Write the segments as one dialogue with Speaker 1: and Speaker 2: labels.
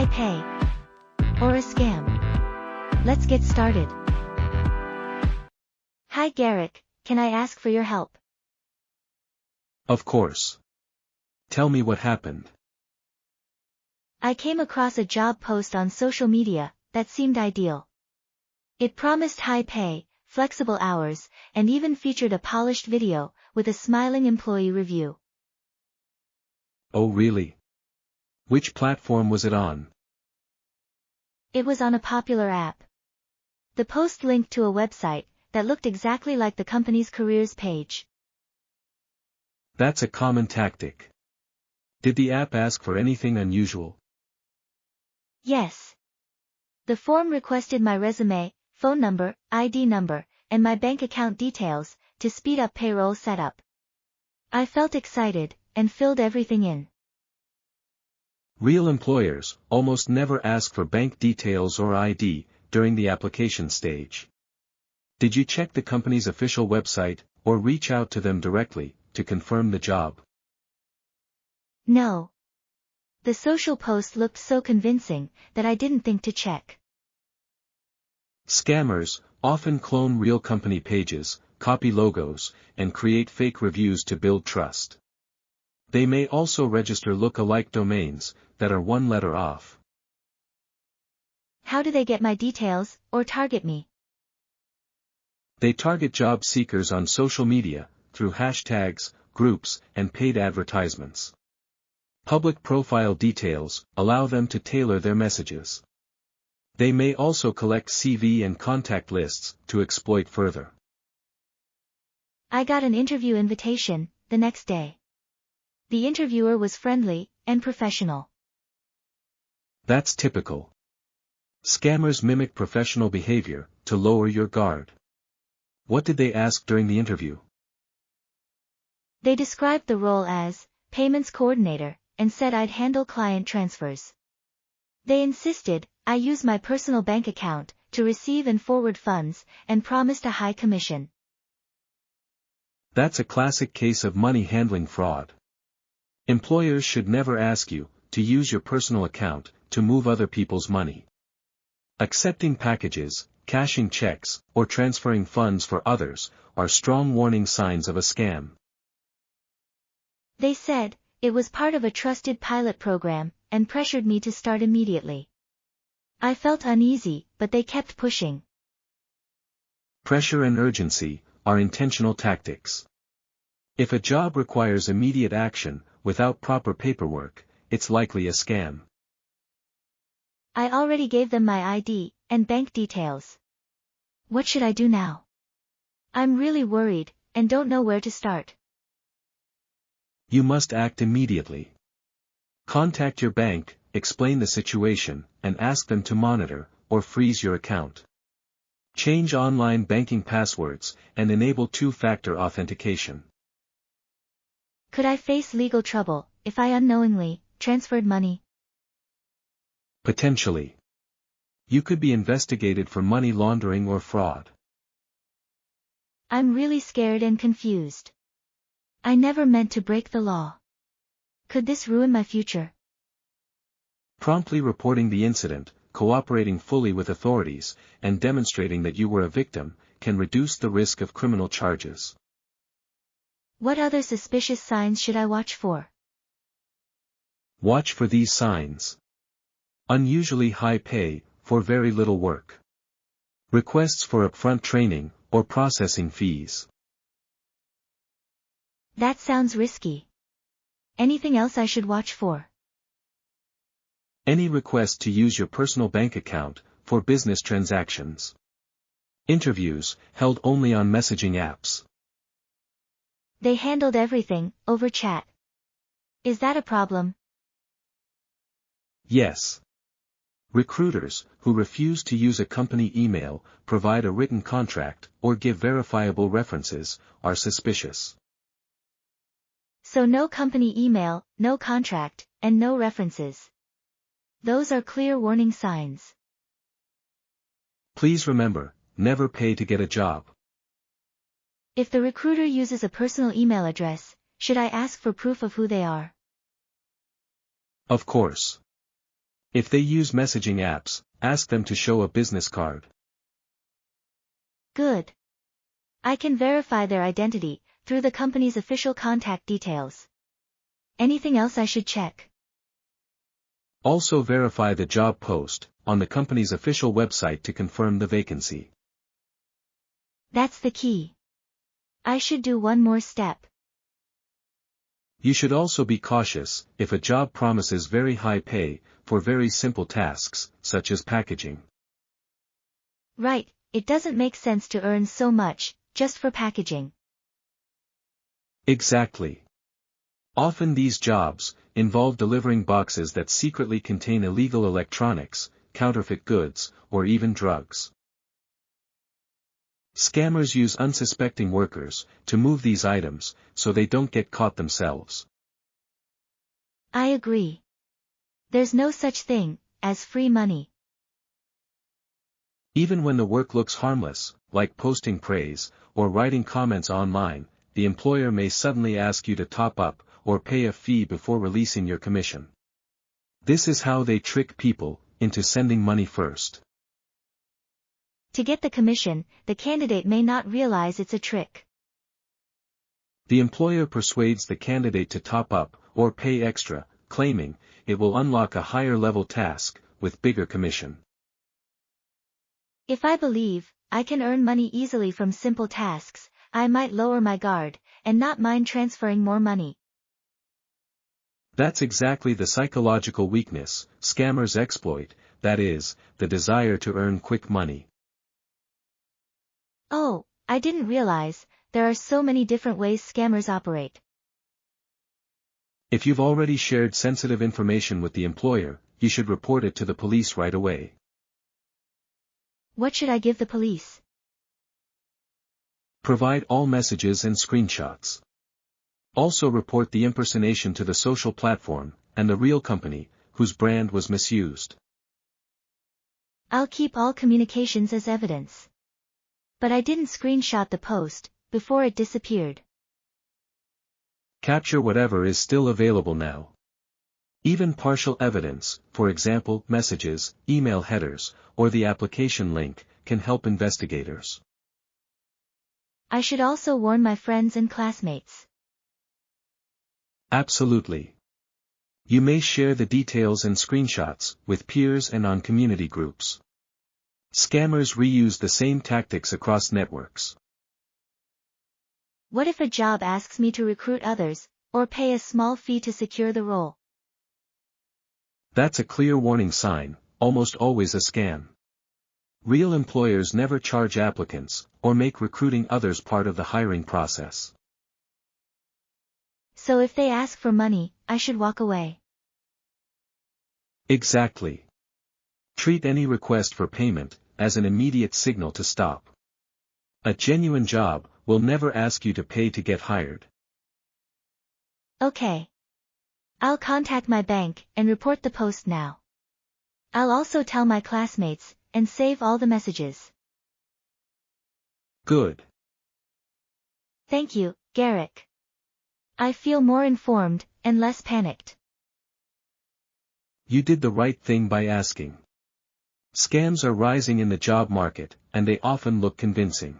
Speaker 1: pay? Or a scam? Let's get started. Hi Garrick, can I ask for your help?
Speaker 2: Of course. Tell me what happened.
Speaker 1: I came across a job post on social media that seemed ideal. It promised high pay, flexible hours, and even featured a polished video with a smiling employee review.
Speaker 2: Oh really? Which platform was it on?
Speaker 1: It was on a popular app. The post linked to a website that looked exactly like the company's careers page.
Speaker 2: That's a common tactic. Did the app ask for anything unusual?
Speaker 1: Yes. The form requested my resume, phone number, ID number, and my bank account details to speed up payroll setup. I felt excited and filled everything in.
Speaker 2: Real employers almost never ask for bank details or ID during the application stage. Did you check the company's official website or reach out to them directly to confirm the job?
Speaker 1: No. The social post looked so convincing that I didn't think to check.
Speaker 2: Scammers often clone real company pages, copy logos, and create fake reviews to build trust. They may also register look-alike domains that are one letter off.
Speaker 1: How do they get my details or target me?
Speaker 2: They target job seekers on social media through hashtags, groups, and paid advertisements. Public profile details allow them to tailor their messages. They may also collect CV and contact lists to exploit further.
Speaker 1: I got an interview invitation the next day. The interviewer was friendly and professional.
Speaker 2: That's typical. Scammers mimic professional behavior to lower your guard. What did they ask during the interview?
Speaker 1: They described the role as payments coordinator and said I'd handle client transfers. They insisted I use my personal bank account to receive and forward funds and promised a high commission.
Speaker 2: That's a classic case of money handling fraud. Employers should never ask you to use your personal account to move other people's money. Accepting packages, cashing checks, or transferring funds for others are strong warning signs of a scam.
Speaker 1: They said it was part of a trusted pilot program and pressured me to start immediately. I felt uneasy, but they kept pushing.
Speaker 2: Pressure and urgency are intentional tactics. If a job requires immediate action without proper paperwork, it's likely a scam.
Speaker 1: I already gave them my ID and bank details. What should I do now? I'm really worried and don't know where to start.
Speaker 2: You must act immediately. Contact your bank, explain the situation, and ask them to monitor or freeze your account. Change online banking passwords and enable two-factor authentication.
Speaker 1: Could I face legal trouble if I unknowingly transferred money?
Speaker 2: Potentially. You could be investigated for money laundering or fraud.
Speaker 1: I'm really scared and confused. I never meant to break the law. Could this ruin my future?
Speaker 2: Promptly reporting the incident, cooperating fully with authorities, and demonstrating that you were a victim, can reduce the risk of criminal charges.
Speaker 1: What other suspicious signs should I watch for?
Speaker 2: Watch for these signs. Unusually high pay for very little work. Requests for upfront training or processing fees.
Speaker 1: That sounds risky. Anything else I should watch for?
Speaker 2: Any request to use your personal bank account for business transactions. Interviews held only on messaging apps.
Speaker 1: They handled everything over chat. Is that a problem?
Speaker 2: Yes. Recruiters who refuse to use a company email, provide a written contract, or give verifiable references are suspicious.
Speaker 1: So no company email, no contract, and no references. Those are clear warning signs.
Speaker 2: Please remember, never pay to get a job.
Speaker 1: If the recruiter uses a personal email address, should I ask for proof of who they are?
Speaker 2: Of course. If they use messaging apps, ask them to show a business card.
Speaker 1: Good. I can verify their identity through the company's official contact details. Anything else I should check?
Speaker 2: Also verify the job post on the company's official website to confirm the vacancy.
Speaker 1: That's the key. I should do one more step.
Speaker 2: You should also be cautious if a job promises very high pay for very simple tasks, such as packaging.
Speaker 1: Right, it doesn't make sense to earn so much just for packaging.
Speaker 2: Exactly. Often these jobs involve delivering boxes that secretly contain illegal electronics, counterfeit goods, or even drugs. Scammers use unsuspecting workers to move these items so they don't get caught themselves.
Speaker 1: I agree. There's no such thing as free money.
Speaker 2: Even when the work looks harmless, like posting praise or writing comments online, the employer may suddenly ask you to top up or pay a fee before releasing your commission. This is how they trick people into sending money first.
Speaker 1: To get the commission, the candidate may not realize it's a trick.
Speaker 2: The employer persuades the candidate to top up or pay extra, claiming it will unlock a higher-level task with bigger commission.
Speaker 1: If I believe I can earn money easily from simple tasks, I might lower my guard and not mind transferring more money.
Speaker 2: That's exactly the psychological weakness scammers exploit, that is, the desire to earn quick money.
Speaker 1: Oh, I didn't realize there are so many different ways scammers operate.
Speaker 2: If you've already shared sensitive information with the employer, you should report it to the police right away.
Speaker 1: What should I give the police?
Speaker 2: Provide all messages and screenshots. Also report the impersonation to the social platform and the real company, whose brand was misused.
Speaker 1: I'll keep all communications as evidence. But I didn't screenshot the post before it disappeared.
Speaker 2: Capture whatever is still available now. Even partial evidence, for example, messages, email headers, or the application link, can help investigators.
Speaker 1: I should also warn my friends and classmates.
Speaker 2: Absolutely. You may share the details and screenshots with peers and on community groups. Scammers reuse the same tactics across networks.
Speaker 1: What if a job asks me to recruit others, or pay a small fee to secure the role?
Speaker 2: That's a clear warning sign, almost always a scam. Real employers never charge applicants, or make recruiting others part of the hiring process.
Speaker 1: So if they ask for money, I should walk away.
Speaker 2: Exactly. Treat any request for payment as an immediate signal to stop. A genuine job will never ask you to pay to get hired.
Speaker 1: Okay. I'll contact my bank and report the post now. I'll also tell my classmates and save all the messages.
Speaker 2: Good.
Speaker 1: Thank you, Garrick. I feel more informed and less panicked.
Speaker 2: You did the right thing by asking. Scams are rising in the job market, and they often look convincing.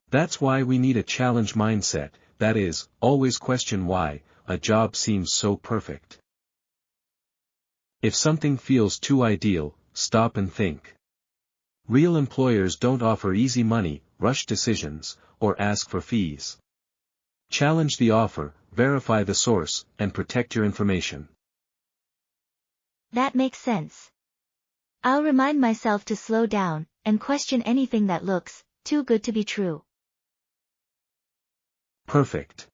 Speaker 2: That's why we need a challenge mindset, that is, always question why a job seems so perfect. If something feels too ideal, stop and think. Real employers don't offer easy money, rush decisions, or ask for fees. Challenge the offer, verify the source, and protect your information.
Speaker 1: That makes sense. I'll remind myself to slow down and question anything that looks too good to be true.
Speaker 2: Perfect.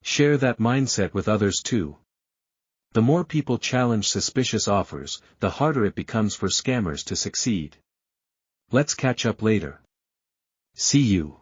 Speaker 2: Share that mindset with others too. The more people challenge suspicious offers, the harder it becomes for scammers to succeed. Let's catch up later. See you.